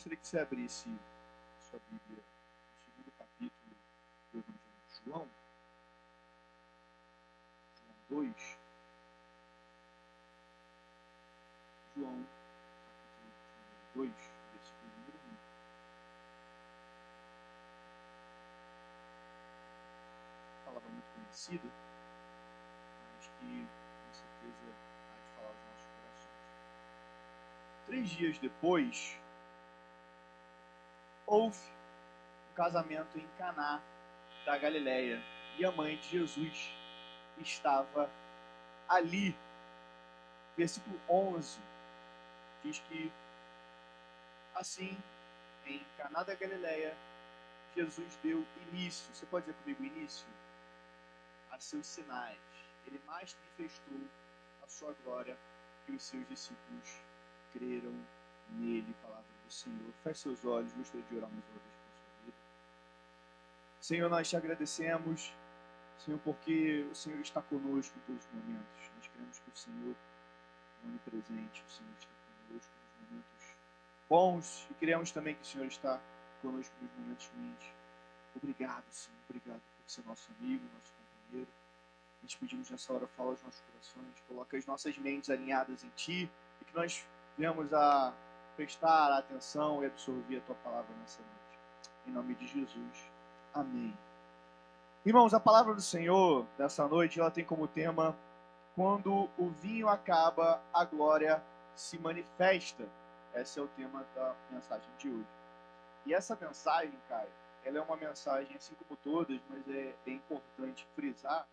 gostaria que você abrisse sua Bíblia no segundo capítulo do Evangelho de João, João 2. João, capítulo 2, versículo número 1. Palavra muito conhecida, mas que com certeza há de falar aos nossos corações. 3 dias depois, houve um casamento em Caná da Galileia e a mãe de Jesus estava ali. Versículo 11 diz que assim, em Caná da Galileia, Jesus deu início, você pode dizer comigo, início, a seus sinais. Ele manifestou a sua glória e os seus discípulos creram nele. Palavra do Senhor. Feche seus olhos, gostaria de orar mais uma vez pela sua vida. Senhor, nós te agradecemos, Senhor, porque o Senhor está conosco em todos os momentos. Nós queremos que o Senhor, onipresente, o Senhor está conosco nos momentos bons e queremos também que o Senhor está conosco nos momentos ruins. Obrigado, Senhor, obrigado por ser nosso amigo, nosso companheiro. Nós te pedimos nessa hora, fala aos nossos corações, coloca as nossas mentes alinhadas em Ti e que nós venhamos a prestar atenção e absorver a Tua palavra nessa noite. Em nome de Jesus. Amém. Irmãos, a palavra do Senhor nessa noite, ela tem como tema: quando o vinho acaba, a glória se manifesta. Esse é o tema da mensagem de hoje. E essa mensagem, cara, ela é uma mensagem, assim como todas, mas é importante frisar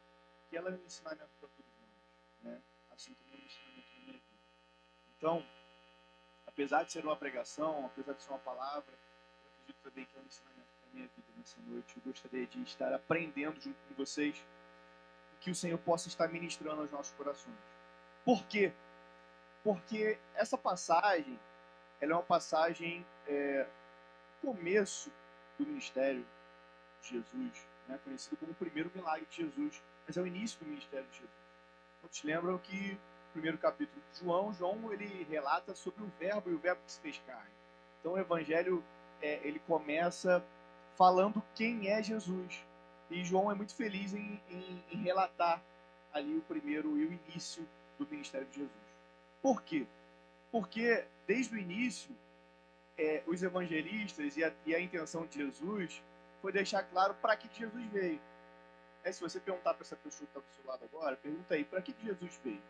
que ela é um ensinamento para todos nós, né? Assim como é um ensinamento na minha vida. Então, apesar de ser uma pregação, apesar de ser uma palavra, eu acredito também que é um ensinamento para a minha vida nessa noite. Eu gostaria de estar aprendendo junto com vocês e que o Senhor possa estar ministrando aos nossos corações. Por quê? Porque essa passagem, ela é uma passagem começo do ministério de Jesus, né, conhecido como o primeiro milagre de Jesus, mas é o início do ministério de Jesus. Todos lembram que no primeiro capítulo de João ele relata sobre o verbo e o verbo que se fez carne. Então o evangelho ele começa falando quem é Jesus. E João é muito feliz em relatar ali o primeiro e o início do ministério de Jesus. Por quê? Porque desde o início os evangelistas e a intenção de Jesus foi deixar claro para que Jesus veio. Se você perguntar para essa pessoa que está do seu lado agora, pergunta aí, para que Jesus veio?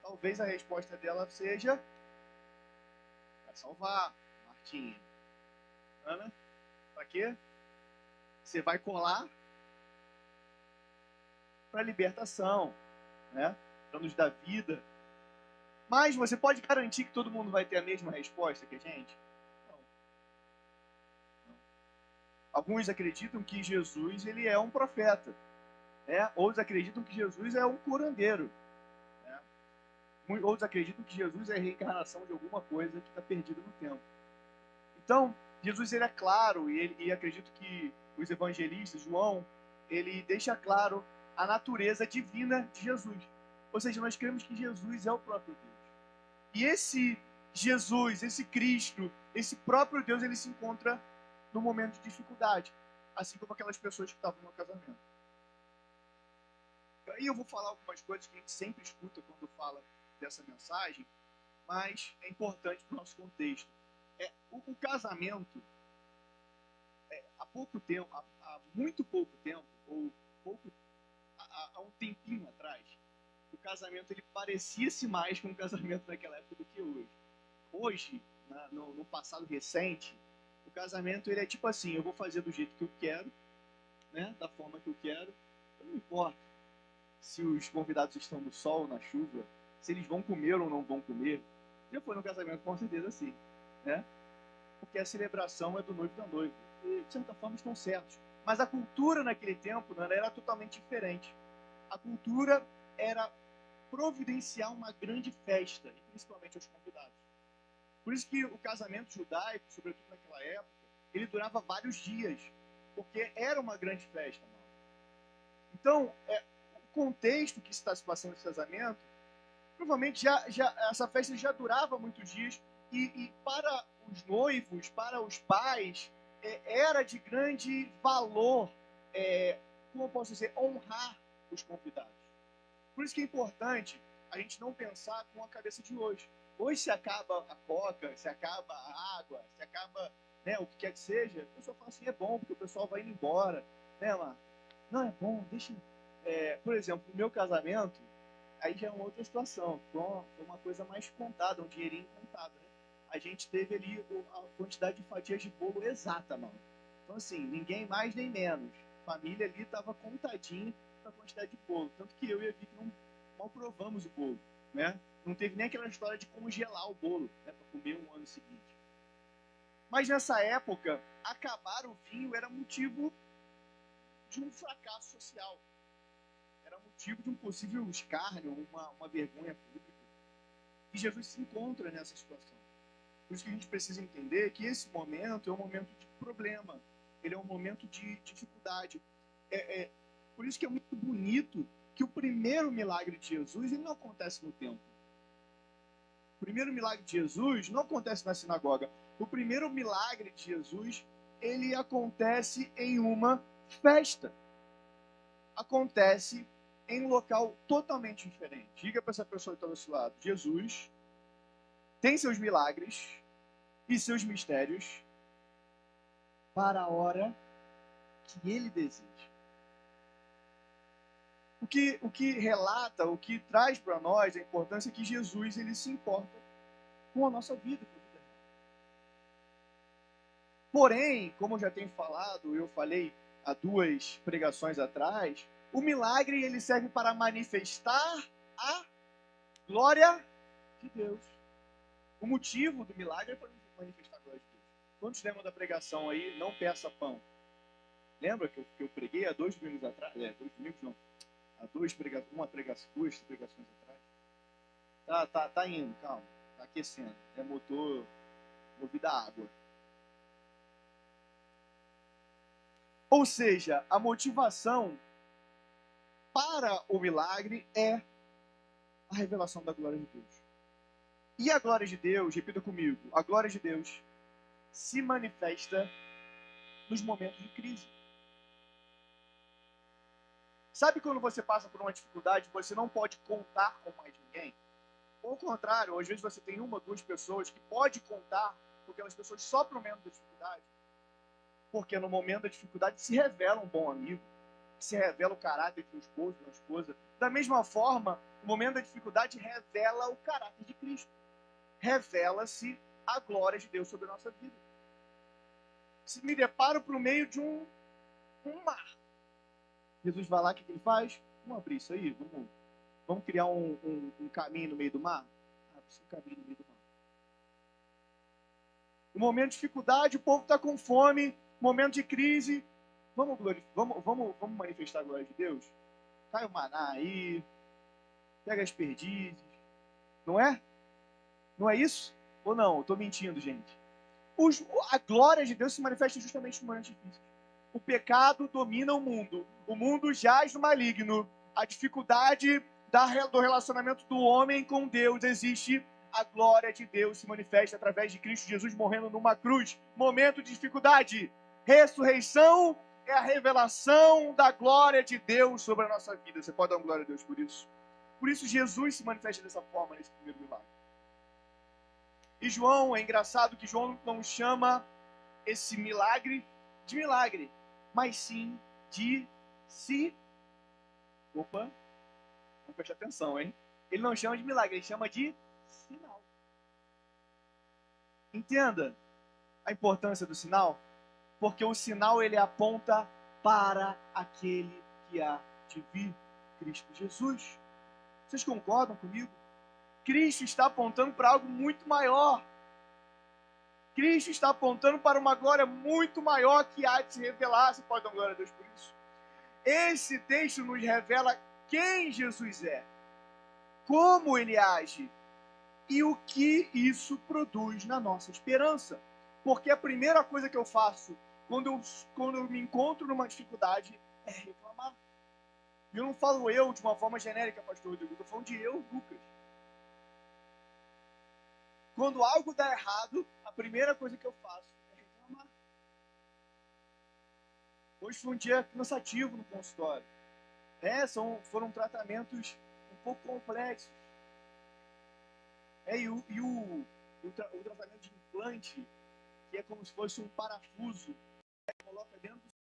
Talvez a resposta dela seja para salvar. Martinha, Ana, para quê? Você vai colar para libertação, né? Para nos dar vida. Mas você pode garantir que todo mundo vai ter a mesma resposta que a gente? Não. Alguns acreditam que Jesus ele é um profeta, né? Outros acreditam que Jesus é um curandeiro, né? Outros acreditam que Jesus é a reencarnação de alguma coisa que está perdida no tempo. Então, Jesus ele é claro, e acredito que os evangelistas, João, ele deixa claro a natureza divina de Jesus. Ou seja, nós cremos que Jesus é o próprio Deus. E esse Jesus, esse Cristo, esse próprio Deus, ele se encontra no momento de dificuldade, assim como aquelas pessoas que estavam no casamento. Aí eu vou falar algumas coisas que a gente sempre escuta quando fala dessa mensagem, mas é importante para o nosso contexto. O casamento, há pouco tempo, há muito pouco tempo, ou há um tempinho atrás, o casamento ele parecia-se mais com o casamento daquela época do que hoje. Hoje, no passado recente, o casamento ele é tipo assim: eu vou fazer do jeito que eu quero, né, da forma que eu quero, não importa se os convidados estão no sol, na chuva, se eles vão comer ou não vão comer. Já foi no casamento com certeza assim, né? Porque a celebração é do noivo e da noiva. E, de certa forma, estão certos. Mas a cultura naquele tempo, né, era totalmente diferente. A cultura era providenciar uma grande festa, e principalmente aos convidados. Por isso que o casamento judaico, sobretudo naquela época, ele durava vários dias, porque era uma grande festa. Mano. Então, o contexto que está se passando nesse casamento, provavelmente essa festa já durava muitos dias, e para noivos, para os pais, era de grande valor, como eu posso dizer, honrar os convidados. Por isso que é importante a gente não pensar com a cabeça de hoje. Hoje se acaba a coca, se acaba a água, se acaba, né, o que quer que seja, a pessoa fala assim, é bom, porque o pessoal vai indo embora, né, Marcos? Não, é bom, deixa... por exemplo, no meu casamento, aí já é uma outra situação, foi uma coisa mais contada, um dinheirinho contado, né? A gente teve ali a quantidade de fatias de bolo exata, mano. Então, assim, ninguém mais nem menos. A família ali estava contadinho a quantidade de bolo. Tanto que eu e a Vicky não provamos o bolo, né? Não teve nem aquela história de congelar o bolo, né, para comer um ano seguinte. Mas nessa época, acabar o vinho era motivo de um fracasso social. Era motivo de um possível escárnio, uma vergonha pública. E Jesus se encontra nessa situação. Por isso que a gente precisa entender que esse momento é um momento de problema. Ele é um momento de dificuldade. Por isso que é muito bonito que o primeiro milagre de Jesus ele não acontece no templo. O primeiro milagre de Jesus não acontece na sinagoga. O primeiro milagre de Jesus ele acontece em uma festa. Acontece em um local totalmente diferente. Diga para essa pessoa que está do seu lado. Jesus tem seus milagres e seus mistérios para a hora que ele deseja. O que relata, o que traz para nós a importância é que Jesus ele se importa com a nossa vida. Porém, como eu já tenho falado, eu falei há 2 pregações atrás, o milagre ele serve para manifestar a glória de Deus. O motivo do milagre é para manifestar a glória de Deus. Quantos lembram da pregação aí, não peça pão? Lembra que eu preguei há 2 domingos atrás? 2 domingos não. Há 2 pregações atrás. Tá indo, calma. Tá aquecendo. É motor movido a água. Ou seja, a motivação para o milagre é a revelação da glória de Deus. E a glória de Deus, repita comigo, a glória de Deus se manifesta nos momentos de crise. Sabe quando você passa por uma dificuldade, você não pode contar com mais ninguém? Ou ao contrário, às vezes você tem 1, 2 pessoas que pode contar, porque aquelas pessoas só para o momento da dificuldade. Porque no momento da dificuldade se revela um bom amigo, se revela o caráter de um esposo, de uma esposa. Da mesma forma, o momento da dificuldade revela o caráter de Cristo. Revela-se a glória de Deus sobre a nossa vida. Se me deparo por meio de um mar, Jesus vai lá, o que ele faz? Vamos abrir isso aí, vamos criar um caminho no meio do mar? Abre-se um caminho no meio do mar. No momento de dificuldade, o povo está com fome, momento de crise, vamos manifestar a glória de Deus? Cai o maná aí, pega as perdizes, não é? Não é isso? Ou não? Eu estou mentindo, gente. A glória de Deus se manifesta justamente no momento difícil. O pecado domina o mundo jaz no maligno, a dificuldade do relacionamento do homem com Deus existe, a glória de Deus se manifesta através de Cristo Jesus morrendo numa cruz. Momento de dificuldade, ressurreição é a revelação da glória de Deus sobre a nossa vida. Você pode dar uma glória a Deus por isso? Por isso Jesus se manifesta dessa forma nesse primeiro milagre. E João, é engraçado que João não chama esse milagre de milagre, mas sim de Opa, vamos prestar atenção, hein? Ele não chama de milagre, ele chama de sinal. Entenda a importância do sinal, porque o sinal ele aponta para aquele que há de vir, Cristo Jesus. Vocês concordam comigo? Cristo está apontando para algo muito maior. Cristo está apontando para uma glória muito maior que há de se revelar. Você pode dar glória a Deus por isso? Esse texto nos revela quem Jesus é, como ele age e o que isso produz na nossa esperança. Porque a primeira coisa que eu faço quando eu me encontro numa dificuldade é reclamar. E eu não falo eu de uma forma genérica, pastor Rodrigo, eu estou falando de eu, Lucas. quando algo dá errado, a primeira coisa que eu faço é reclamar. Hoje foi um dia cansativo no consultório. Foram tratamentos um pouco complexos. O tratamento de implante, que é como se fosse um parafuso, coloca dentro do...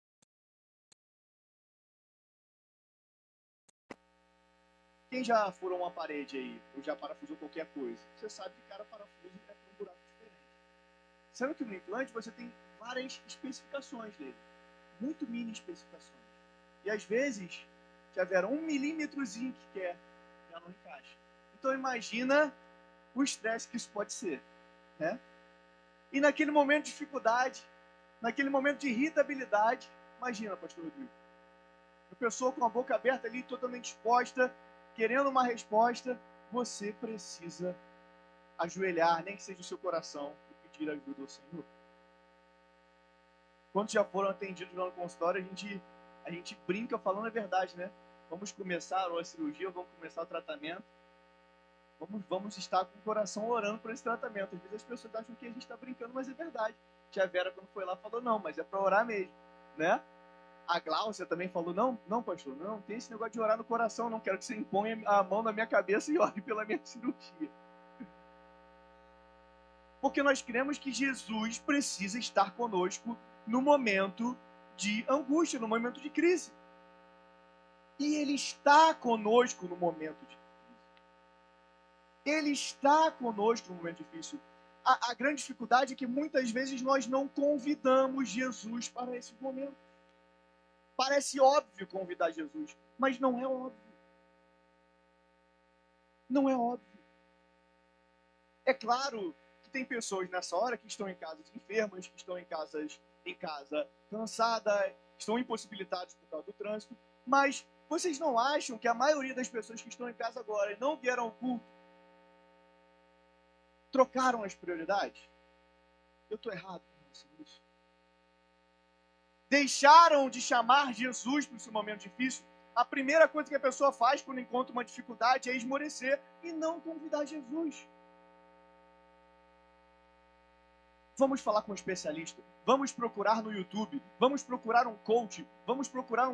Quem já furou uma parede aí, ou já parafusou qualquer coisa, você sabe que cada parafuso é um buraco diferente. Sendo que no implante você tem várias especificações dele, muito mini especificações. E às vezes, já vieram 1 milímetrozinho que quer, já não encaixa. Então imagina o estresse que isso pode ser, né? E naquele momento de dificuldade, naquele momento de irritabilidade, imagina, pastor Rodrigo, a pessoa com a boca aberta ali, totalmente exposta, querendo uma resposta, você precisa ajoelhar, nem que seja o seu coração, e pedir ajuda ao Senhor. Quantos já foram atendidos lá no consultório, a gente brinca falando a verdade, né? Vamos começar a cirurgia, vamos começar o tratamento, vamos estar com o coração orando por esse tratamento. Às vezes as pessoas acham que a gente está brincando, mas é verdade. Tia Vera, quando foi lá, falou, não, mas é para orar mesmo, né? A Gláucia também falou, não, pastor, não tem esse negócio de orar no coração, não quero que você imponha a mão na minha cabeça e ore pela minha cirurgia. Porque nós cremos que Jesus precisa estar conosco no momento de angústia, no momento de crise. E Ele está conosco no momento de crise. Ele está conosco no momento difícil. A grande dificuldade é que muitas vezes nós não convidamos Jesus para esse momento. Parece óbvio convidar Jesus, mas não é óbvio. Não é óbvio. É claro que tem pessoas nessa hora que estão em casas enfermas, que estão em casa cansada, estão impossibilitados por causa do trânsito, mas vocês não acham que a maioria das pessoas que estão em casa agora e não vieram ao culto trocaram as prioridades? Eu estou errado com relação a isso? Deixaram de chamar Jesus para esse momento difícil? A primeira coisa que a pessoa faz quando encontra uma dificuldade é esmorecer e não convidar Jesus. Vamos falar com um especialista, vamos procurar no YouTube, vamos procurar um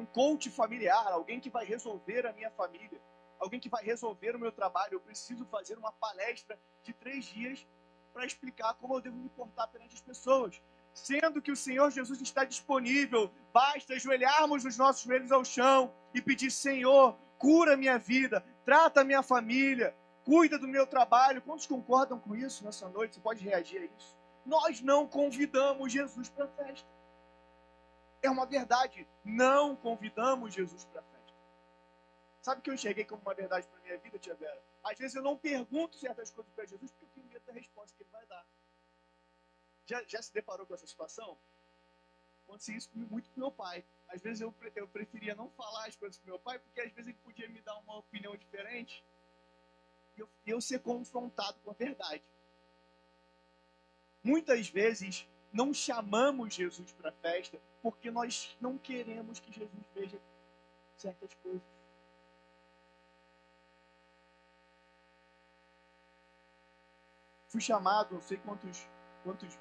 coach familiar, alguém que vai resolver a minha família, alguém que vai resolver o meu trabalho. Eu preciso fazer uma palestra de 3 dias para explicar como eu devo me portar perante as pessoas. Sendo que o Senhor Jesus está disponível, basta ajoelharmos os nossos joelhos ao chão e pedir, Senhor, cura a minha vida, trata a minha família, cuida do meu trabalho. Quantos concordam com isso nessa noite? Você pode reagir a isso? Nós não convidamos Jesus para a festa. É uma verdade, não convidamos Jesus para a festa. Sabe o que eu enxerguei como uma verdade para a minha vida, tia Vera? Às vezes eu não pergunto certas coisas para Jesus porque eu tenho medo da resposta que ele vai dar. Já se deparou com essa situação? Aconteceu isso muito com meu pai. Às vezes eu preferia não falar as coisas com meu pai, porque às vezes ele podia me dar uma opinião diferente e eu ser confrontado com a verdade. Muitas vezes não chamamos Jesus para a festa porque nós não queremos que Jesus veja certas coisas. Fui chamado, não sei quantos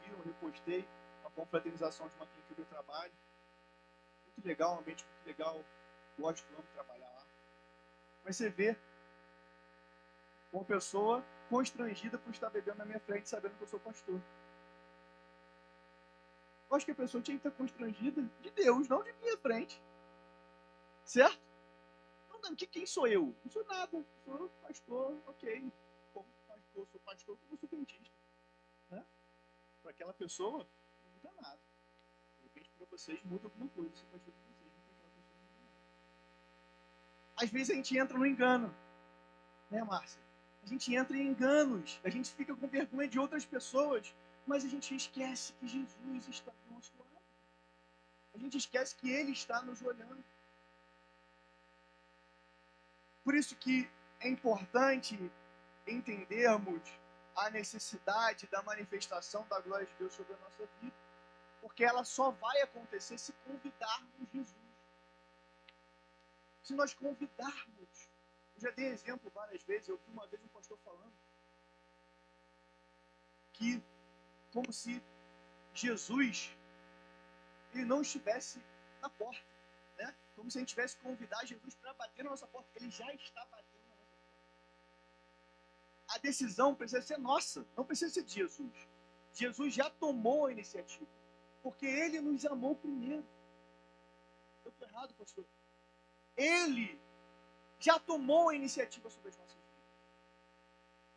viram, repostei a confraternização de uma clínica do trabalho. Muito legal, um ambiente muito legal. Gosto, amo trabalhar lá. Mas você vê uma pessoa constrangida por estar bebendo na minha frente, sabendo que eu sou pastor. Eu acho que a pessoa tinha que estar constrangida de Deus, não de minha frente. Certo? Não, quem sou eu? Não sou nada. Sou pastor, ok. Como pastor, sou pastor, como sou dentista. Né? Para aquela pessoa, não muda nada. De repente, para vocês, muda alguma coisa. Se pastor para vocês, não tem aquela pessoa que muda nada. Às vezes a gente entra no engano. Né, Márcia? A gente entra em enganos. A gente fica com vergonha de outras pessoas. Mas a gente esquece que Jesus está do nosso lado. A gente esquece que Ele está nos olhando. Por isso que é importante entendermos a necessidade da manifestação da glória de Deus sobre a nossa vida. Porque ela só vai acontecer se convidarmos Jesus. Se nós convidarmos. Eu já dei exemplo várias vezes. Eu vi uma vez um pastor falando. que, como se Jesus ele não estivesse na porta, né? Como se a gente tivesse que convidar Jesus para bater na nossa porta. Ele já está batendo na nossa porta. A decisão precisa ser nossa, não precisa ser de Jesus. Jesus já tomou a iniciativa, porque ele nos amou primeiro. Eu estou errado, pastor? Ele já tomou a iniciativa sobre as nossas vidas.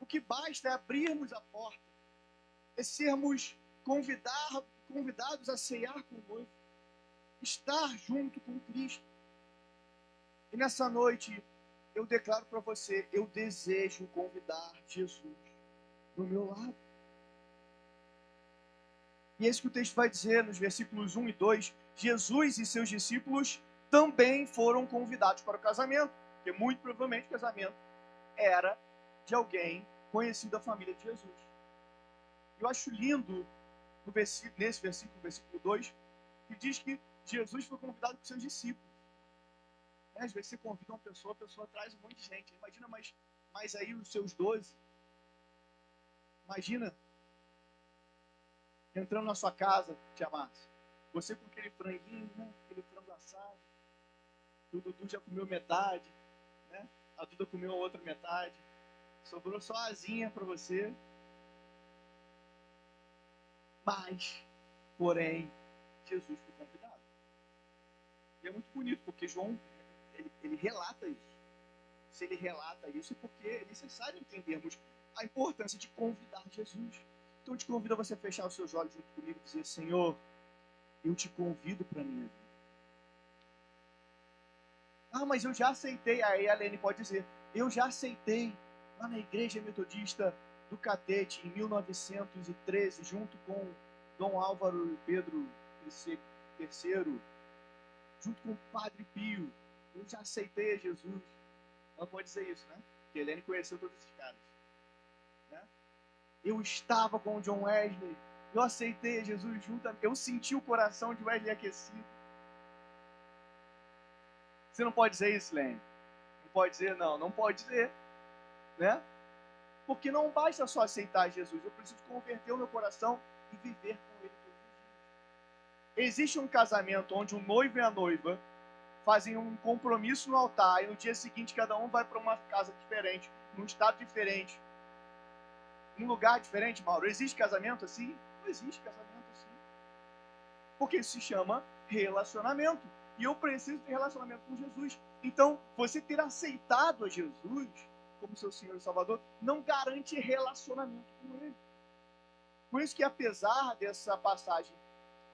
O que basta é abrirmos a porta, é sermos convidados a ceiar com o noivo, estar junto com Cristo. E nessa noite, eu declaro para você, eu desejo convidar Jesus do meu lado. E é isso que o texto vai dizer nos versículos 1 e 2. Jesus e seus discípulos também foram convidados para o casamento, porque muito provavelmente o casamento era de alguém conhecido da família de Jesus. Eu acho lindo nesse versículo, versículo 2, que diz que Jesus foi convidado por seus discípulos. Às vezes você convida uma pessoa, a pessoa traz um monte de gente. Imagina mais aí os seus 12. Imagina entrando na sua casa, tia Márcia. Você com aquele franguinho, né? Aquele frango assado. O Dudu já comeu metade, né? A Duda comeu a outra metade. Sobrou só a asinha para você. Mas, porém, Jesus foi convidado. E é muito bonito, porque João, ele relata isso. Se ele relata isso, é porque é necessário entendermos a importância de convidar Jesus. Então eu te convido a você fechar os seus olhos junto comigo e dizer, Senhor, eu te convido para a minha vida. Ah, mas eu já aceitei. Aí a Lene pode dizer, eu já aceitei lá na igreja metodista do Catete, em 1913, junto com Dom Álvaro Pedro III, junto com o Padre Pio. Eu já aceitei a Jesus. Ela pode dizer isso, né? Porque a Helene conheceu todos esses caras. Né? Eu estava com o John Wesley. Eu aceitei a Jesus junto. Eu senti o coração de Wesley aquecido. Você não pode dizer isso, Helene? Não pode dizer, não. Não pode dizer. Né? Porque não basta só aceitar Jesus. Eu preciso converter o meu coração e viver com ele todos os dias. Existe um casamento onde o noivo e a noiva fazem um compromisso no altar e no dia seguinte cada um vai para uma casa diferente, num estado diferente, num lugar diferente, Mauro. Existe casamento assim? Não existe casamento assim. Porque isso se chama relacionamento. E eu preciso ter relacionamento com Jesus. Então, você ter aceitado a Jesus como seu Senhor e Salvador não garante relacionamento com Ele. Por isso que, apesar dessa passagem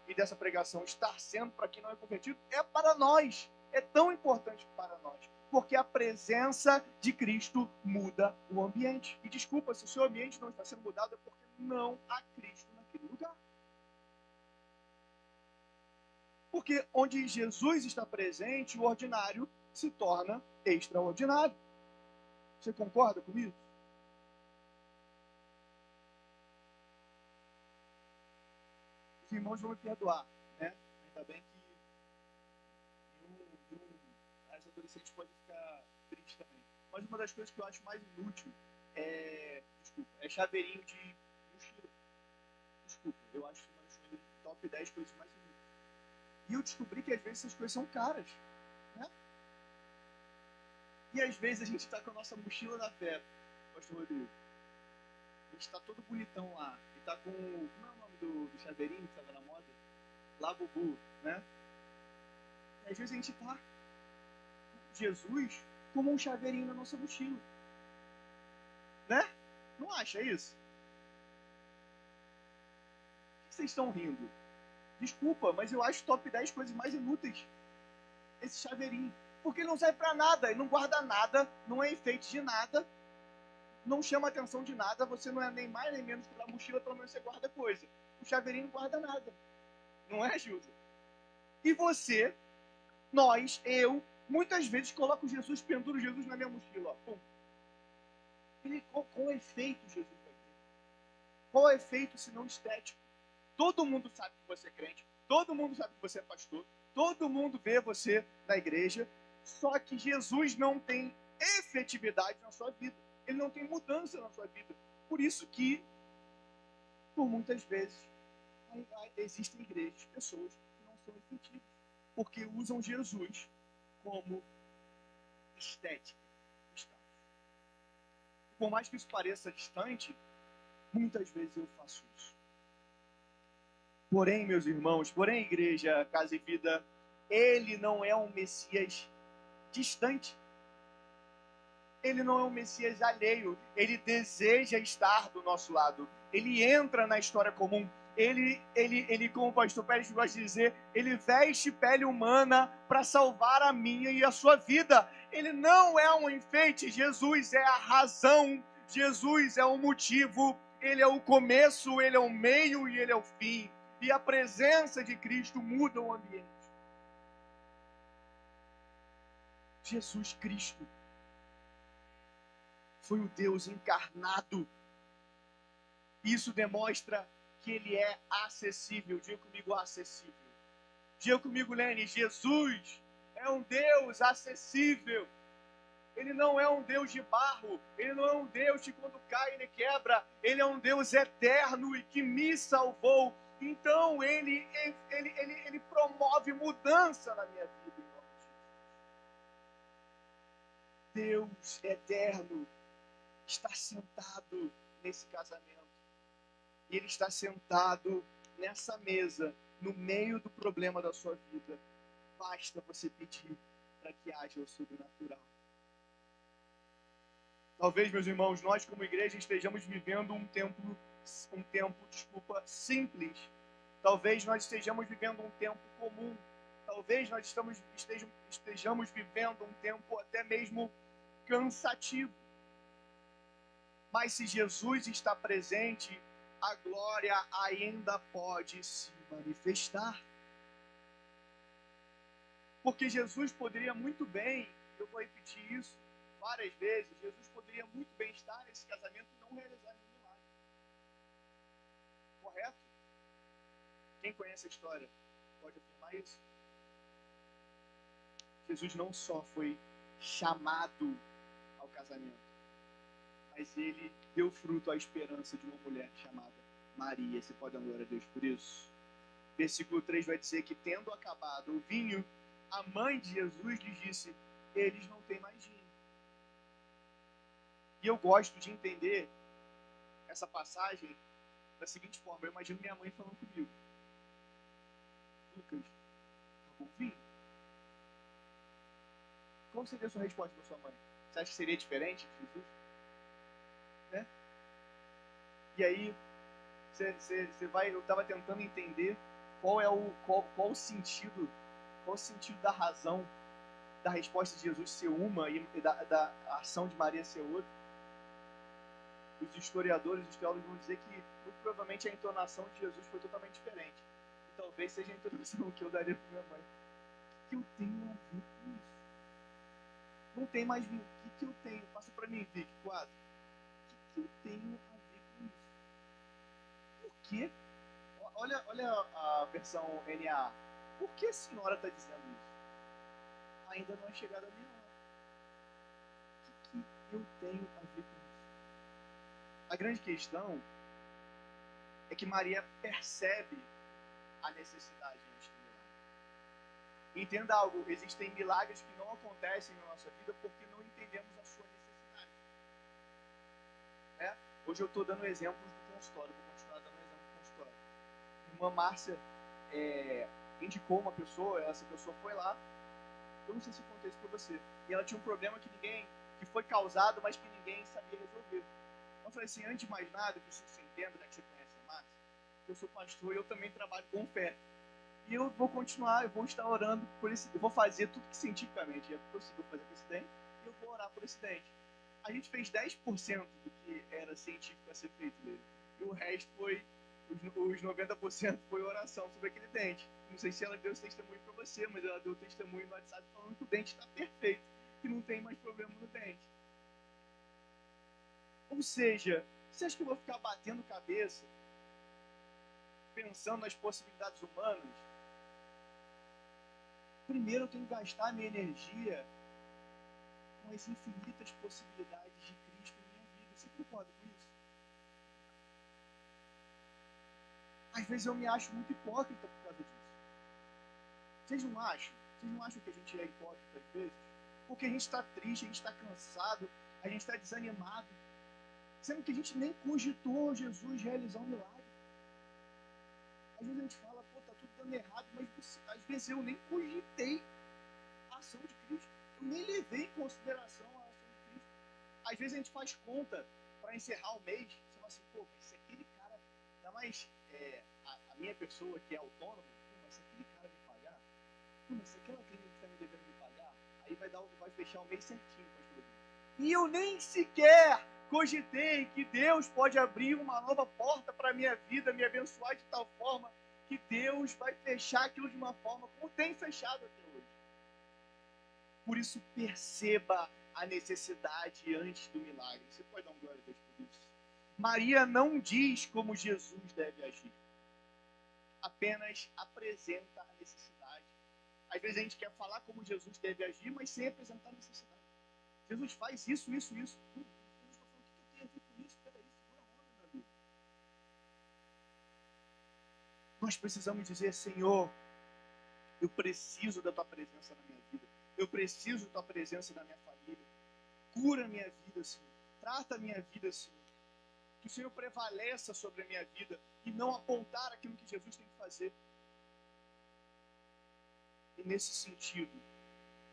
e dessa pregação estar sendo para quem não é convertido, é para nós. É tão importante para nós. Porque a presença de Cristo muda o ambiente. E desculpa, se o seu ambiente não está sendo mudado, é porque não há Cristo naquele lugar. Porque onde Jesus está presente, o ordinário se torna extraordinário. Você concorda com isso? Os irmãos vão me perdoar, né? Ainda bem que as adolescentes podem ficar tristes também. Mas uma das coisas que eu acho mais inútil é chaveirinho de mochila. Desculpa, eu acho uma das coisas top 10 coisas mais inúteis. E eu descobri que às vezes essas coisas são caras, né? E às vezes a gente está com a nossa mochila da fé, pastor Rodrigo. A gente está todo bonitão lá. E está com, como é o nome do chaveirinho que estava na moda? Labubu, né? E às vezes a gente está com Jesus como um chaveirinho na nossa mochila. Né? Não acha isso? Por que vocês estão rindo? Desculpa, mas eu acho top 10 coisas mais inúteis esse chaveirinho. Porque ele não serve pra nada, ele não guarda nada, não é enfeite de nada, não chama atenção de nada, você não é nem mais nem menos que a mochila, pelo menos você guarda coisa. O chaveirinho não guarda nada. Não é, Gilda? E você, nós, eu, muitas vezes coloco Jesus, penduro Jesus na minha mochila. Ó, pum. Qual efeito Jesus vai ter? Qual é o efeito se não estético? Todo mundo sabe que você é crente, todo mundo sabe que você é pastor, todo mundo vê você na igreja, só que Jesus não tem efetividade na sua vida. Ele não tem mudança na sua vida. Por isso que por muitas vezes existem igrejas, pessoas que não são efetivas, porque usam Jesus como estética. Por mais que isso pareça distante, muitas vezes eu faço isso. Porém, meus irmãos, igreja, casa e vida, ele não é um Messias distante. Ele não é um Messias alheio. Ele deseja estar do nosso lado. Ele entra na história comum. Ele, como o pastor Pérez gosta de dizer, ele veste pele humana para salvar a minha e a sua vida. Ele não é um enfeite. Jesus é a razão. Jesus é o motivo. Ele é o começo, ele é o meio e ele é o fim. E a presença de Cristo muda o ambiente. Jesus Cristo foi o Deus encarnado. Isso demonstra que ele é acessível. Diga comigo, acessível. Diga comigo, Lene, Jesus é um Deus acessível. Ele não é um Deus de barro. Ele não é um Deus que quando cai ele quebra. Ele é um Deus eterno e que me salvou. Então ele promove mudança na minha vida. Deus eterno está sentado nesse casamento. E ele está sentado nessa mesa, no meio do problema da sua vida. Basta você pedir para que haja o sobrenatural. Talvez, meus irmãos, nós como igreja estejamos vivendo um tempo simples. Talvez nós estejamos vivendo um tempo comum. Talvez nós estejamos vivendo um tempo até mesmo cansativo. Mas se Jesus está presente, a glória ainda pode se manifestar. Porque Jesus poderia muito bem, eu vou repetir isso várias vezes, Jesus poderia muito bem estar nesse casamento e não realizar nenhum milagre. Correto? Quem conhece a história pode afirmar isso? Jesus não só foi chamado ao casamento, mas ele deu fruto à esperança de uma mulher chamada Maria. Você pode dar glória a Deus por isso? Versículo 3 vai dizer que, tendo acabado o vinho, a mãe de Jesus lhe disse: eles não têm mais vinho. E eu gosto de entender essa passagem da seguinte forma. Eu imagino minha mãe falando comigo: Lucas, acabou o vinho? Qual seria a sua resposta para sua mãe? Você acha que seria diferente de Jesus? Né? E aí, você vai, eu estava tentando entender qual o sentido da razão da resposta de Jesus ser uma e da ação de Maria ser outra. Os historiadores, os teólogos vão dizer que muito provavelmente a entonação de Jesus foi totalmente diferente. E talvez seja a entonação que eu daria para minha mãe. O que eu tenho a ver com isso? Não tem mais vinho. O que eu tenho? Passa para mim, Vic, quadro. O que eu tenho a ver com isso? Por quê? Olha a versão NAA. Por que a senhora está dizendo isso? Ainda não é chegada a minha hora. O que eu tenho a ver com isso? A grande questão é que Maria percebe a necessidade deste milagre. Entenda algo, existem milagres que não acontecem na nossa vida porque não entendemos a sua necessidade. Hoje eu estou dando exemplos do consultório, vou continuar dando exemplos do consultório. Uma Márcia indicou uma pessoa, essa pessoa foi lá, eu não sei se eu contei isso para você, e ela tinha um problema que foi causado, mas que ninguém sabia resolver. Eu falei assim, antes de mais nada, eu preciso que você entenda, né, que você conhece a Márcia, eu sou pastor e eu também trabalho com fé. E eu vou continuar, eu vou estar orando por esse, eu vou fazer tudo que cientificamente é possível fazer por esse dente, e eu vou orar por esse dente. A gente fez 10% do que era científico a ser feito nele. E o resto foi, os 90% foi oração sobre aquele dente. Não sei se ela deu esse testemunho para você, mas ela deu testemunho no WhatsApp falando que o dente está perfeito, que não tem mais problema no dente. Ou seja, você acha que eu vou ficar batendo cabeça, pensando nas possibilidades humanas? Primeiro eu tenho que gastar minha energia com as infinitas possibilidades de Cristo em minha vida. Você concorda com isso? Às vezes eu me acho muito hipócrita por causa disso. Vocês não acham? Vocês não acham que a gente é hipócrita às vezes? Porque a gente está triste, a gente está cansado, a gente está desanimado. Sendo que a gente nem cogitou Jesus realizar um milagre. Às vezes a gente fala, pô, tá tudo dando errado, mas às vezes eu nem cogitei a ação de Cristo. Eu nem levei em consideração a ação de Cristo. Às vezes a gente faz conta para encerrar o mês. Você fala assim, pô, mas se aquele cara, ainda mais a minha pessoa que é autônoma, pô, mas se aquele cara me pagar, pô, mas se aquela clínica está me devendo me pagar, aí vai fechar o mês certinho com as produtos. E eu nem sequer cogitei que Deus pode abrir uma nova porta para a minha vida, me abençoar de tal forma que Deus vai fechar aquilo de uma forma como tem fechado até hoje. Por isso, perceba a necessidade antes do milagre. Você pode dar um glória a Deus por isso? Maria não diz como Jesus deve agir. Apenas apresenta a necessidade. Às vezes a gente quer falar como Jesus deve agir, mas sem apresentar a necessidade. Jesus faz isso, isso, isso. Jesus está falando, o que eu tenho a ver com isso? Peraí, segura a onda, meu amigo. Nós precisamos dizer, Senhor, eu preciso da tua presença na minha vida. Eu preciso da tua presença na minha família. Cura a minha vida, Senhor. Trata a minha vida, Senhor. Que o Senhor prevaleça sobre a minha vida e não apontar aquilo que Jesus tem que fazer. E nesse sentido,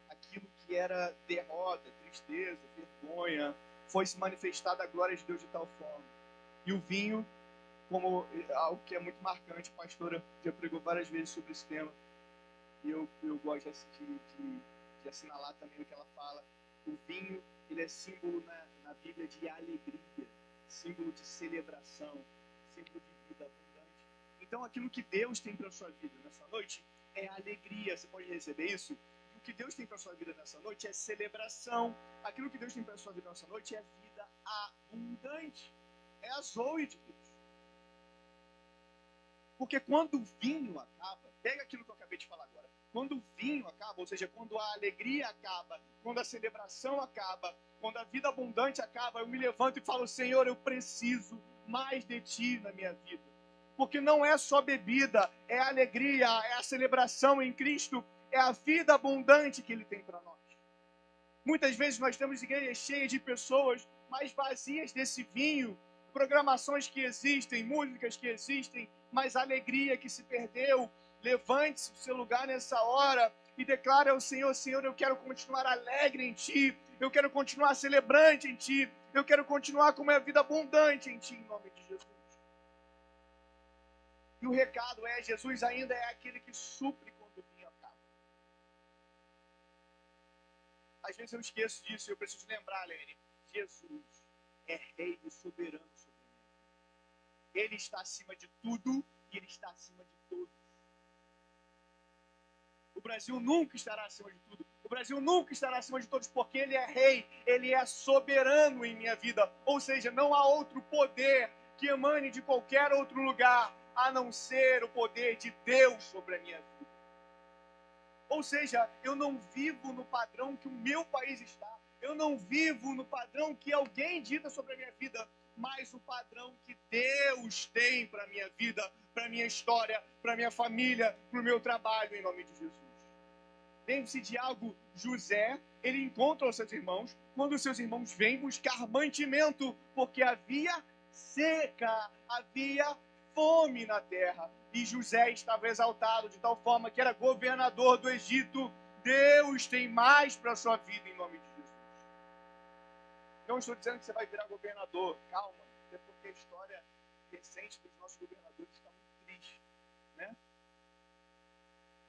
aquilo que era derrota, tristeza, vergonha, foi se manifestada a glória de Deus de tal forma. E o vinho, como algo que é muito marcante, a pastora já pregou várias vezes sobre esse tema, e eu gosto de assinalar também o que ela fala. O vinho, ele é símbolo na Bíblia de alegria, símbolo de celebração, símbolo de vida abundante. Então, aquilo que Deus tem para a sua vida nessa noite é alegria. Você pode receber isso? O que Deus tem para a sua vida nessa noite é celebração. Aquilo que Deus tem para a sua vida nessa noite é vida abundante. É a zoe de Deus. Porque quando o vinho acaba, pega aquilo que eu acabei de falar agora, quando o vinho acaba, ou seja, quando a alegria acaba, quando a celebração acaba, quando a vida abundante acaba, eu me levanto e falo, Senhor, eu preciso mais de Ti na minha vida. Porque não é só bebida, é a alegria, é a celebração em Cristo, é a vida abundante que Ele tem para nós. Muitas vezes nós temos igrejas cheias de pessoas mais vazias desse vinho, programações que existem, músicas que existem, mas a alegria que se perdeu. Levante-se do seu lugar nessa hora e declare ao Senhor, Senhor, eu quero continuar alegre em Ti, eu quero continuar celebrante em Ti, eu quero continuar com uma vida abundante em Ti, em nome de Jesus. E o recado é, Jesus ainda é aquele que supre quando o vinho acaba. Às vezes eu esqueço disso e eu preciso lembrar, Lene, Jesus é rei e soberano sobre a minha vida. Ele está acima de tudo e Ele está acima de todos. O Brasil nunca estará acima de tudo. O Brasil nunca estará acima de todos, porque Ele é rei, Ele é soberano em minha vida. Ou seja, não há outro poder que emane de qualquer outro lugar, a não ser o poder de Deus sobre a minha vida. Ou seja, eu não vivo no padrão que o meu país está. Eu não vivo no padrão que alguém dita sobre a minha vida, mas o padrão que Deus tem para a minha vida, para a minha história, para a minha família, para o meu trabalho, em nome de Jesus. Lembre-se de algo, José, ele encontra os seus irmãos, quando os seus irmãos vêm buscar mantimento, porque havia seca, havia fome na terra. E José estava exaltado de tal forma que era governador do Egito. Deus tem mais para a sua vida, em nome de Jesus. Não estou dizendo que você vai virar governador, calma, até porque a história recente dos nossos governadores está muito triste, né?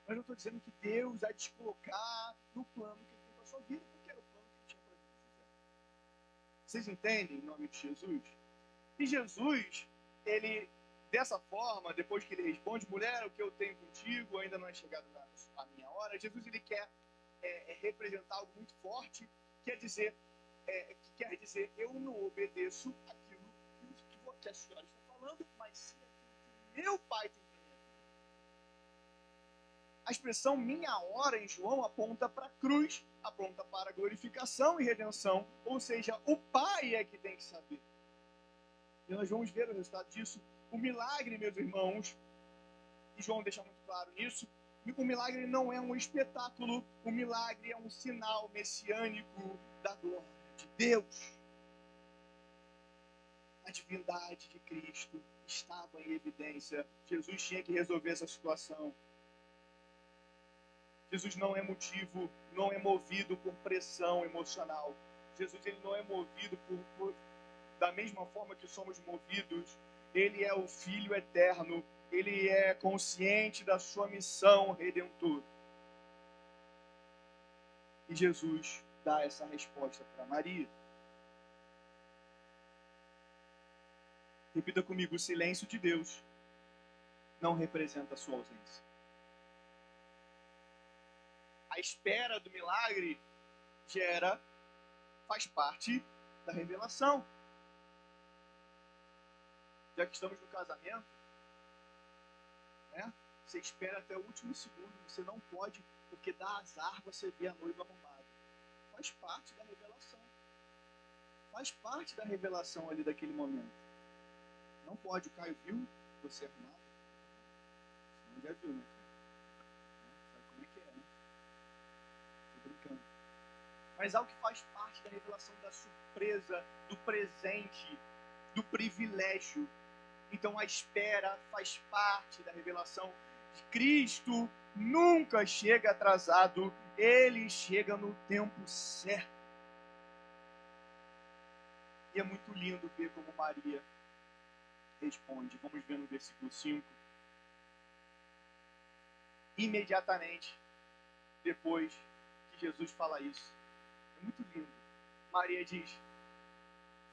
Mas eu estou dizendo que Deus vai te colocar no plano que Ele tem para a sua vida, porque era o plano que Ele tinha para José. Vocês entendem, em nome de Jesus? E Jesus, ele, dessa forma, depois que ele responde, mulher, o que eu tenho contigo ainda não é chegado a minha hora, Jesus, ele quer representar algo muito forte, que quer dizer, eu não obedeço aquilo que a senhora está falando, mas sim aquilo que meu pai tem para mim. A expressão minha hora em João aponta para a cruz, aponta para a glorificação e redenção, ou seja, o pai é que tem que saber. E nós vamos ver o resultado disso O milagre, meus irmãos, e João deixa muito claro isso, o milagre não é um espetáculo, o milagre é um sinal messiânico da glória de Deus. A divindade de Cristo estava em evidência. Jesus tinha que resolver essa situação. Jesus não é motivo, não é movido por pressão emocional. Jesus ele não é movido da mesma forma que somos movidos. Ele é o Filho eterno. Ele é consciente da sua missão redentora. E Jesus dá essa resposta para Maria. Repita comigo: o silêncio de Deus não representa a sua ausência. A espera do milagre faz parte da revelação. Já que estamos no casamento, né? Você espera até o último segundo, você não pode, porque dá azar você ver a noiva arrumada. Faz parte da revelação. Faz parte da revelação ali daquele momento. Não pode. O Caio viu você arrumado? Você não já viu, né? Sabe como é que é, né? Tô brincando. Mas algo que faz parte da revelação da surpresa, do presente, do privilégio. Então a espera faz parte da revelação de Cristo. Nunca chega atrasado, ele chega no tempo certo. E é muito lindo ver como Maria responde. Vamos ver no versículo 5. Imediatamente depois que Jesus fala isso, é muito lindo. Maria diz: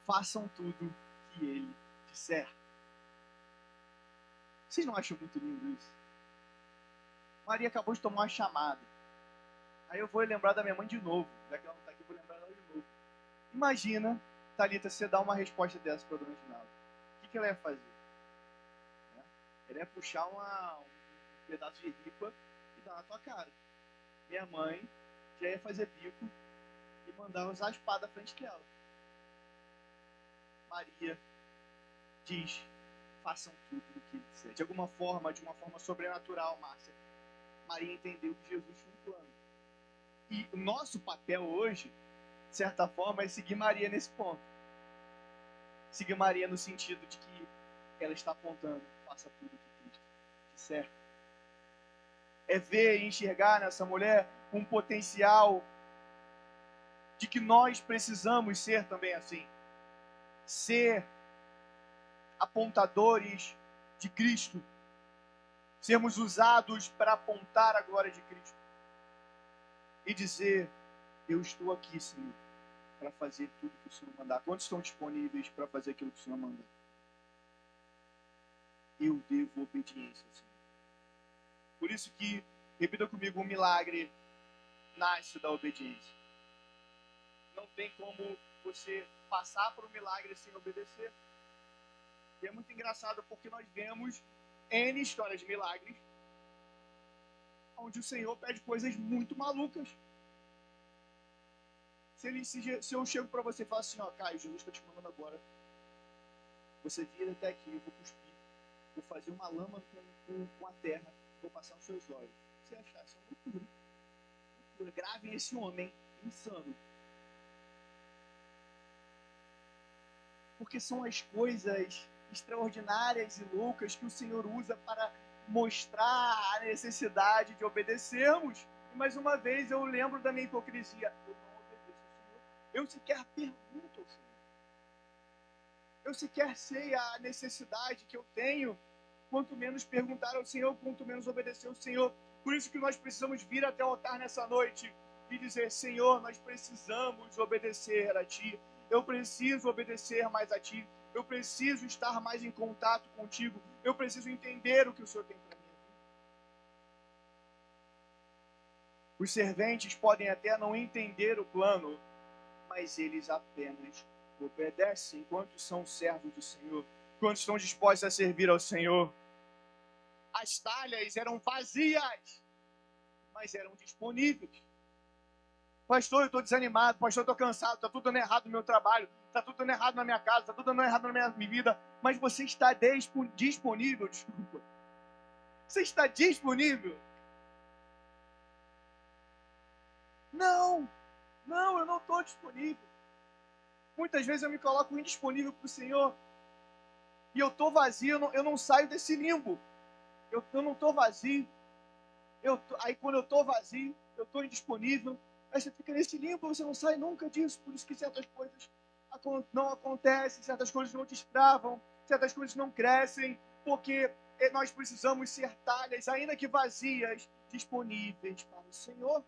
façam tudo que ele disser. Vocês não acham muito lindo isso? Maria acabou de tomar uma chamada. Aí eu vou lembrar da minha mãe de novo. Já que ela não está aqui, eu vou lembrar dela de novo. Imagina, Thalita, você dá uma resposta dessa para a dona Ginalda. O que ela ia fazer? Ela ia puxar um pedaço de ripa e dar na tua cara. Minha mãe já ia fazer bico e mandar usar a espada à frente dela. Maria diz: façam tudo o que ele disser. De uma forma sobrenatural, Márcia, Maria entendeu que Jesus tinha um plano. E o nosso papel hoje, de certa forma, é seguir Maria nesse ponto. Seguir Maria no sentido de que ela está apontando: faça tudo o que Cristo disser. É ver e enxergar nessa mulher um potencial de que nós precisamos ser também assim. Ser apontadores de Cristo. Sermos usados para apontar a glória de Cristo. E dizer: eu estou aqui, Senhor, para fazer tudo que o Senhor mandar. Quantos estão disponíveis para fazer aquilo que o Senhor mandar? Eu devo obediência, Senhor. Por isso que, repita comigo, o milagre nasce da obediência. Não tem como você passar por um milagre sem obedecer. E é muito engraçado porque nós vemos N histórias de milagres onde o Senhor pede coisas muito malucas. Se eu chego para você e falo assim: ó, Caio, Jesus está te mandando agora, você vira até aqui, eu vou cuspir, vou fazer uma lama com a terra, vou passar nos seus olhos. Você achar isso é uma loucura. Loucura. Gravem esse homem insano. Porque são as coisas extraordinárias e loucas que o Senhor usa para mostrar a necessidade de obedecermos. E mais uma vez eu lembro da minha hipocrisia. Eu não obedeço ao Senhor. Eu sequer pergunto ao Senhor. Eu sequer sei a necessidade que eu tenho. Quanto menos perguntar ao Senhor, quanto menos obedecer ao Senhor. Por isso que nós precisamos vir até o altar nessa noite e dizer: Senhor, nós precisamos obedecer a Ti. Eu preciso obedecer mais a Ti. Eu preciso estar mais em contato contigo. Eu preciso entender o que o Senhor tem para mim. Os serventes podem até não entender o plano, mas eles apenas obedecem. Quantos são servos do Senhor? Quantos estão dispostos a servir ao Senhor? As talhas eram vazias, mas eram disponíveis. Pastor, eu estou desanimado. Pastor, eu estou cansado. Está tudo dando errado no meu trabalho. Está tudo dando errado na minha casa. Está tudo dando errado na minha vida. Mas você está disponível, desculpa. Você está disponível? Não, eu não estou disponível. Muitas vezes eu me coloco indisponível para o Senhor e eu estou vazio, eu não saio desse limbo. Eu não estou vazio. Aí quando eu estou vazio, eu estou indisponível. Aí você fica nesse limbo, você não sai nunca disso. Por isso que certas coisas não acontecem, certas coisas não destravam, certas coisas não crescem, porque nós precisamos ser talhas, ainda que vazias, disponíveis para o Senhor.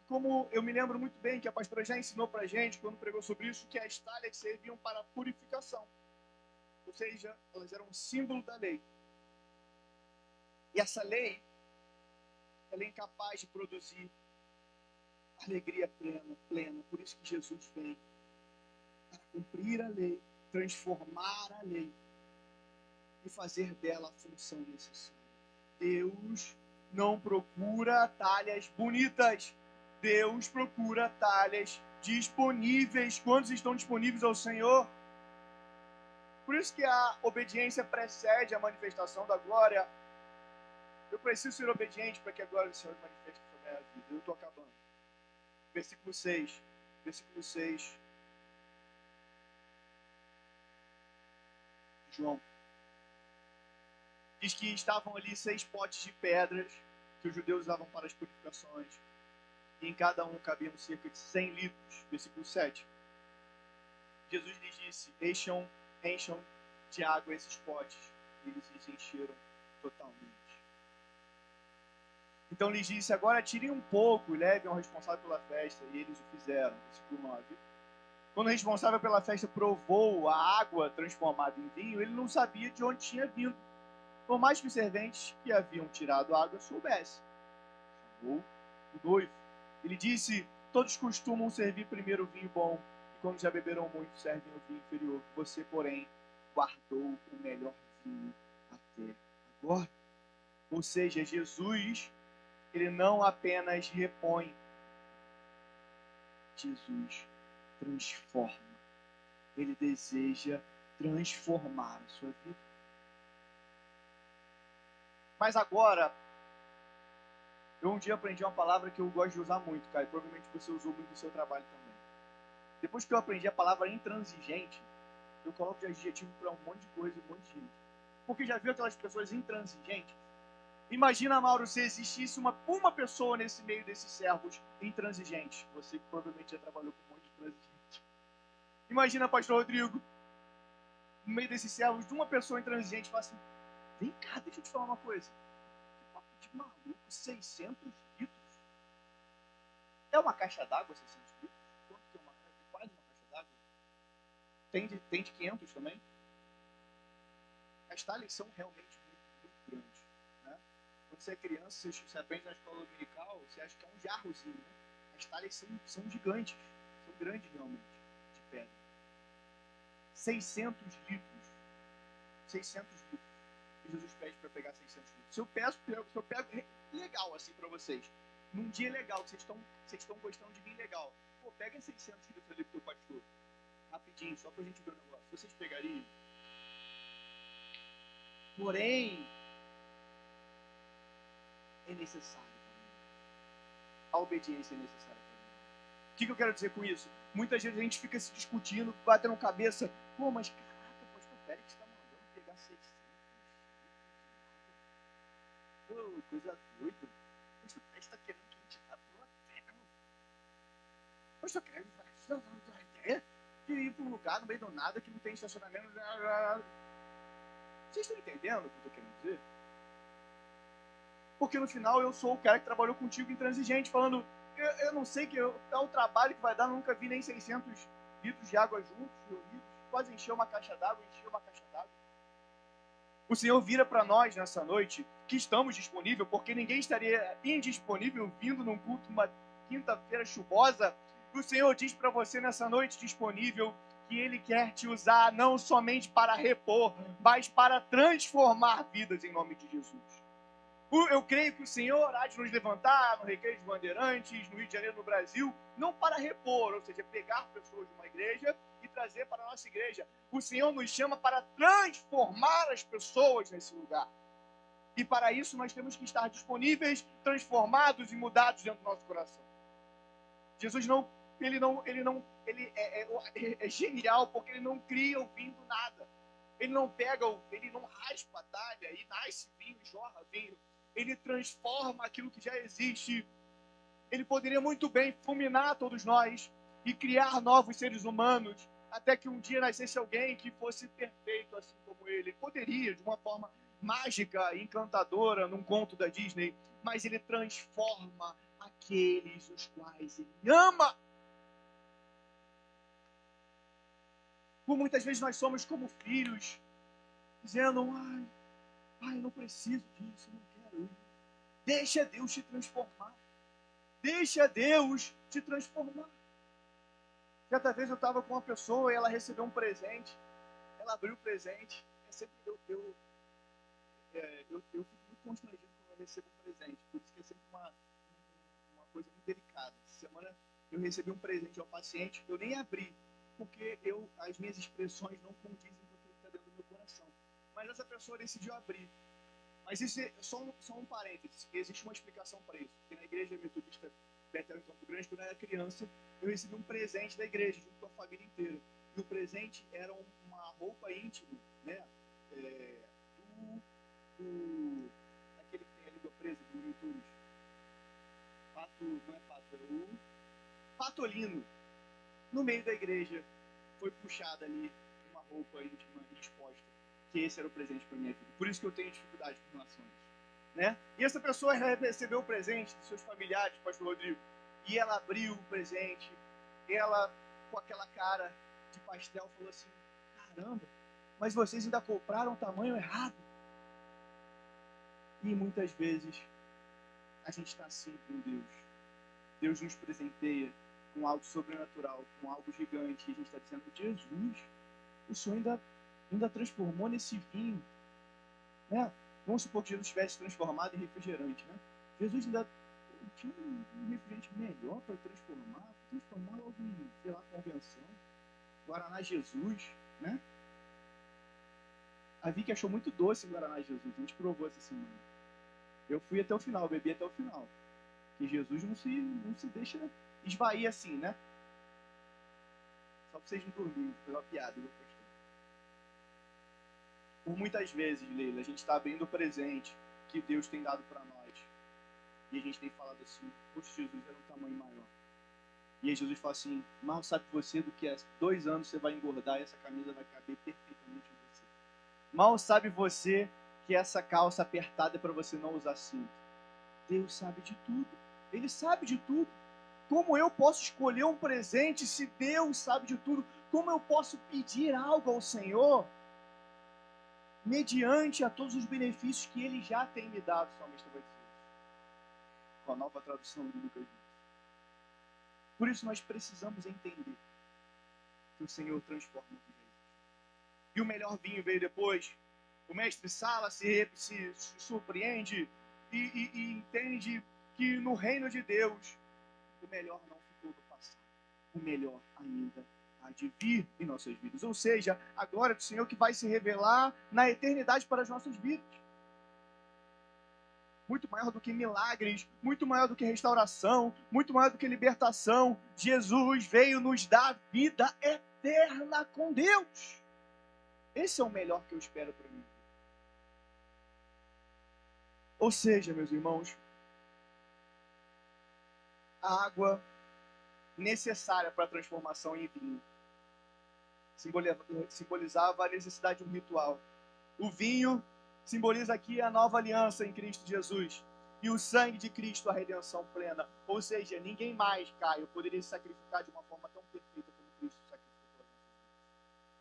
Como eu me lembro muito bem que a pastora já ensinou para a gente, quando pregou sobre isso, que as talhas serviam para a purificação. Ou seja, elas eram um símbolo da lei. E essa lei, ela é incapaz de produzir alegria plena. Por isso que Jesus vem para cumprir a lei, transformar a lei e fazer dela a função necessária. Deus não procura talhas bonitas. Deus procura talhas disponíveis. Quantos estão disponíveis ao Senhor? Por isso que a obediência precede a manifestação da glória. Eu preciso ser obediente para que a glória do Senhor manifeste sobre a minha vida. Eu estou acabando. Versículo 6. João. Diz que estavam ali 6 potes de pedras que os judeus usavam para as purificações. E em cada um cabiam cerca de 100 litros. Versículo 7. Jesus lhes disse: encham de água esses potes. E eles os encheram totalmente. Então lhes disse: agora tirem um pouco e levem ao responsável pela festa. E eles o fizeram. Versículo 9. Quando o responsável pela festa provou a água transformada em vinho, ele não sabia de onde tinha vindo, por mais que os serventes que haviam tirado a água soubessem. Chamou o noivo. Ele disse: todos costumam servir primeiro o vinho bom, e quando já beberam muito, servem o vinho inferior. Você, porém, guardou o melhor vinho até agora. Ou seja, Jesus, ele não apenas repõe, Jesus transforma. Ele deseja transformar a sua vida. Mas agora, eu um dia aprendi uma palavra que eu gosto de usar muito, cara, e provavelmente você usou muito no seu trabalho também. Depois que eu aprendi a palavra intransigente, eu coloco de adjetivo para um monte de coisa, um monte de gente. Porque já viu aquelas pessoas intransigentes? Imagina, Mauro, se existisse uma pessoa nesse meio desses servos intransigentes. Você provavelmente já trabalhou com um monte de intransigente. Imagina, pastor Rodrigo, no meio desses servos, de uma pessoa intransigente, fala assim: vem cá, deixa eu te falar uma coisa. Que papo de maluco, 600 litros? É uma caixa d'água 600 litros? Quanto que é uma caixa? É quase uma caixa d'água. Tem de 500 também? As talhas são realmente muito grandes, né? Quando você é criança, você aprende na escola dominical, você acha que é um jarrozinho, né? As talhas são gigantes, são grandes realmente, de pedra. 600 litros. 600 litros. E Jesus pede para pegar 600 litros. Se eu pego legal assim para vocês, num dia legal, que vocês estão gostando de mim legal, pô, pega 600 litros ali pro teu pastor, rapidinho, só pra gente ver o negócio. Vocês pegariam? Porém, é necessário também. A obediência é necessária também. O que eu quero dizer com isso? Muitas vezes a gente fica se discutindo, batendo cabeça. Pô, mas caraca, o pastor Félix está mandando pegar 600. Pô, coisa doida. O pastor Félix está querendo que a gente vá pro hotel. O pastor Félix está dando uma ideia de ir para um lugar no meio do nada que não tem estacionamento. Vocês estão entendendo o que eu estou querendo dizer? Porque no final eu sou o cara que trabalhou contigo intransigente, falando: eu não sei que é o trabalho que vai dar, nunca vi nem 600 litros de água juntos, reunidos, quase encheu uma caixa d'água. O Senhor vira para nós nessa noite, que estamos disponíveis, porque ninguém estaria indisponível vindo num culto uma quinta-feira chuvosa. O Senhor diz para você nessa noite disponível que Ele quer te usar não somente para repor, mas para transformar vidas em nome de Jesus. Eu creio que o Senhor há de nos levantar no Recreio de Bandeirantes, no Rio de Janeiro, no Brasil, não para repor, ou seja, pegar pessoas de uma igreja e trazer para a nossa igreja. O Senhor nos chama para transformar as pessoas nesse lugar. E para isso nós temos que estar disponíveis, transformados e mudados dentro do nosso coração. Jesus ele é genial porque ele não cria o vinho do nada. Ele não raspa a talha e nasce vinho, jorra vinho. Ele transforma aquilo que já existe. Ele poderia muito bem fulminar todos nós e criar novos seres humanos, até que um dia nascesse alguém que fosse perfeito assim como ele. Ele poderia, de uma forma mágica, encantadora, num conto da Disney, mas ele transforma aqueles os quais ele ama. Por muitas vezes nós somos como filhos, dizendo, ai, não preciso disso, não quero isso. Deixa Deus te transformar. Deixa Deus te transformar. Certa vez eu estava com uma pessoa e ela recebeu um presente. Ela abriu o presente. Eu fico muito constrangido quando eu recebo um presente. Por isso que é sempre uma coisa muito delicada. Essa semana eu recebi um presente ao paciente. Eu nem abri, porque as minhas expressões não condizem com aquilo que está dentro do meu coração. Mas essa pessoa decidiu abrir. Mas isso é só um parênteses. Existe uma explicação para isso. Porque na igreja metodista Bethel em Campo Grande, quando eu era criança, eu recebi um presente da igreja, junto com a família inteira. E o presente era uma roupa íntima, né? Aquele que tem a língua presa, do YouTube. Não é pato, é o patolino. No meio da igreja, foi puxada ali uma roupa íntima exposta. Que esse era o presente para minha vida. Por isso que eu tenho dificuldade com relação a isso. Né? E essa pessoa recebeu o presente dos seus familiares, pastor Rodrigo, e ela abriu o presente, ela, com aquela cara de pastel, falou assim, caramba, mas vocês ainda compraram o tamanho errado. E muitas vezes a gente está assim com Deus. Deus nos presenteia com algo sobrenatural, com algo gigante, e a gente está dizendo, Jesus, o Senhor ainda transformou nesse vinho, né? Vamos supor que Jesus tivesse transformado em refrigerante, né? Jesus ainda tinha um refrigerante melhor para transformar logo em, sei lá, convenção. Guaraná Jesus, né? A Vicky achou muito doce o Guaraná Jesus, a gente provou essa semana. Eu fui até o final, bebi até o final. Que Jesus não se deixa esvair assim, né? Só para vocês não dormirem, foi uma piada, eu gostei. Por muitas vezes, Leila, a gente está abrindo o presente que Deus tem dado para nós. E a gente tem falado assim, poxa, Jesus era um tamanho maior. E aí Jesus fala assim, mal sabe você do que é 2 anos você vai engordar e essa camisa vai caber perfeitamente em você. Mal sabe você que essa calça apertada é para você não usar cinto. Deus sabe de tudo. Ele sabe de tudo. Como eu posso escolher um presente se Deus sabe de tudo? Como eu posso pedir algo ao Senhor mediante a todos os benefícios que Ele já tem me dado? Somente vai dizer isso. Com a nova tradução do Lucas. Por isso nós precisamos entender que o Senhor transforma o vinho. E o melhor vinho veio depois. O mestre Sala se surpreende e entende que no reino de Deus o melhor não ficou do passado. O melhor ainda há de vir em nossas vidas. Ou seja, a glória do Senhor que vai se revelar na eternidade para as nossas vidas. Muito maior do que milagres, muito maior do que restauração, muito maior do que libertação. Jesus veio nos dar vida eterna com Deus. Esse é o melhor que eu espero para mim. Ou seja, meus irmãos, a água necessária para a transformação em vinho simbolizava a necessidade de um ritual. O vinho simboliza aqui a nova aliança em Cristo Jesus. E o sangue de Cristo, a redenção plena. Ou seja, ninguém mais, Caio, poderia se sacrificar de uma forma tão perfeita como Cristo sacrificou.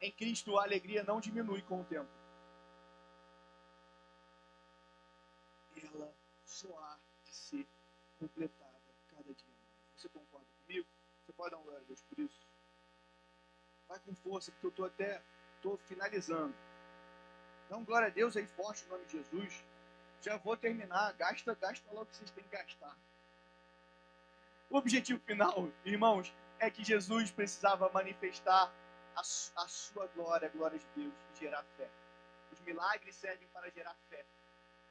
Em Cristo, a alegria não diminui com o tempo. Ela só há de ser completada cada dia mais. Você concorda comigo? Você pode dar um glória a Deus por isso? Vai com força, porque eu estou finalizando. Então, glória a Deus aí forte no nome de Jesus. Já vou terminar. Gasta logo o que vocês têm que gastar. O objetivo final, irmãos, é que Jesus precisava manifestar a sua glória, a glória de Deus, e gerar fé. Os milagres servem para gerar fé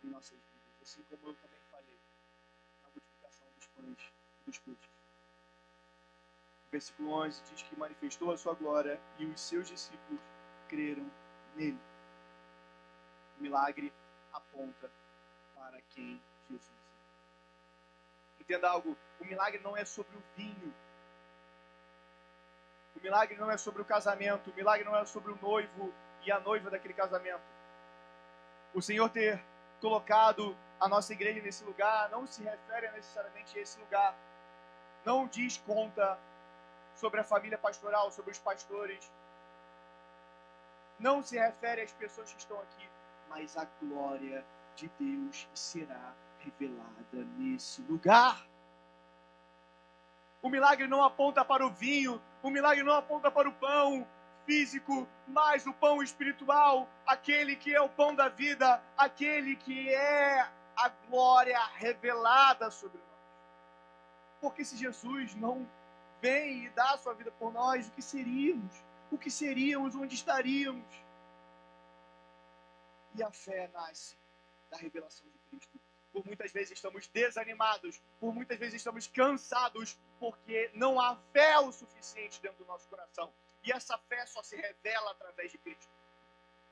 em nossas vidas, assim como eu também falei na multiplicação dos pães e dos peixes. O versículo 11 diz que manifestou a sua glória e os seus discípulos creram nele. O milagre aponta para quem Jesus é. Entenda algo, o milagre não é sobre o vinho. O milagre não é sobre o casamento. O milagre não é sobre o noivo e a noiva daquele casamento. O Senhor ter colocado a nossa igreja nesse lugar não se refere necessariamente a esse lugar. Não diz conta sobre a família pastoral, sobre os pastores. Não se refere às pessoas que estão aqui, mas a glória de Deus será revelada nesse lugar. O milagre não aponta para o vinho, o milagre não aponta para o pão físico, mas o pão espiritual, aquele que é o pão da vida, aquele que é a glória revelada sobre nós. Porque se Jesus não vem e dá a sua vida por nós, o que seríamos? O que seríamos? Onde estaríamos? E a fé nasce da revelação de Cristo. Por muitas vezes estamos desanimados, por muitas vezes estamos cansados, porque não há fé o suficiente dentro do nosso coração. E essa fé só se revela através de Cristo.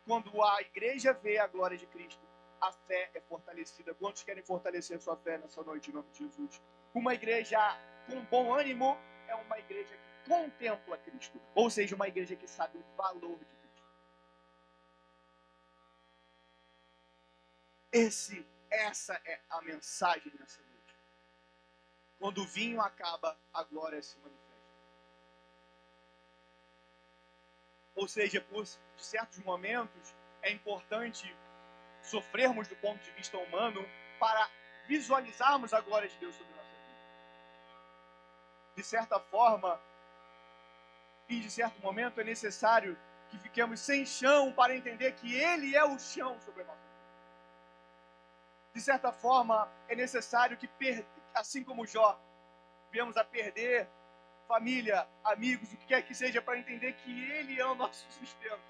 Quando a igreja vê a glória de Cristo, a fé é fortalecida. Quantos querem fortalecer sua fé nessa noite, em nome de Jesus? Uma igreja com bom ânimo é uma igreja que contempla Cristo. Ou seja, uma igreja que sabe o valor de Cristo. Essa é a mensagem nessa noite. Quando o vinho acaba, a glória se manifesta. Ou seja, por certos momentos, é importante sofrermos do ponto de vista humano para visualizarmos a glória de Deus sobre nossa vida. De certa forma, e de certo momento, é necessário que fiquemos sem chão para entender que Ele é o chão sobre a nossa vida. De certa forma, é necessário que, assim como Jó, viemos a perder família, amigos, o que quer que seja, para entender que Ele é o nosso sustento.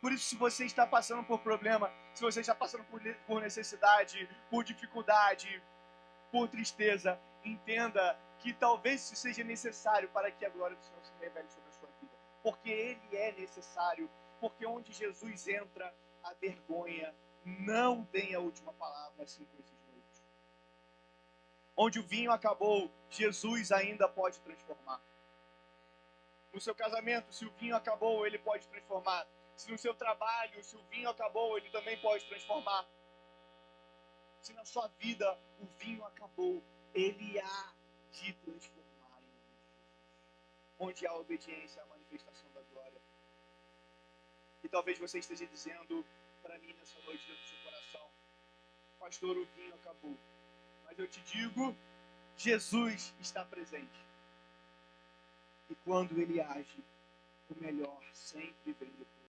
Por isso, se você está passando por problema, se você está passando por necessidade, por dificuldade, por tristeza, entenda que talvez isso seja necessário para que a glória do Senhor se revele sobre a sua vida. Porque Ele é necessário. Porque onde Jesus entra, a vergonha não tem a última palavra, assim como esses noivos. Onde o vinho acabou, Jesus ainda pode transformar. No seu casamento, se o vinho acabou, Ele pode transformar. Se no seu trabalho, se o vinho acabou, Ele também pode transformar. Se na sua vida o vinho acabou, Ele há de transformar em nome de Jesus. Onde há obediência, a manifestação da glória. E talvez você esteja dizendo para mim nessa noite dentro do seu coração: pastor, o vinho acabou. Mas eu te digo, Jesus está presente. E quando Ele age, o melhor sempre vem depois.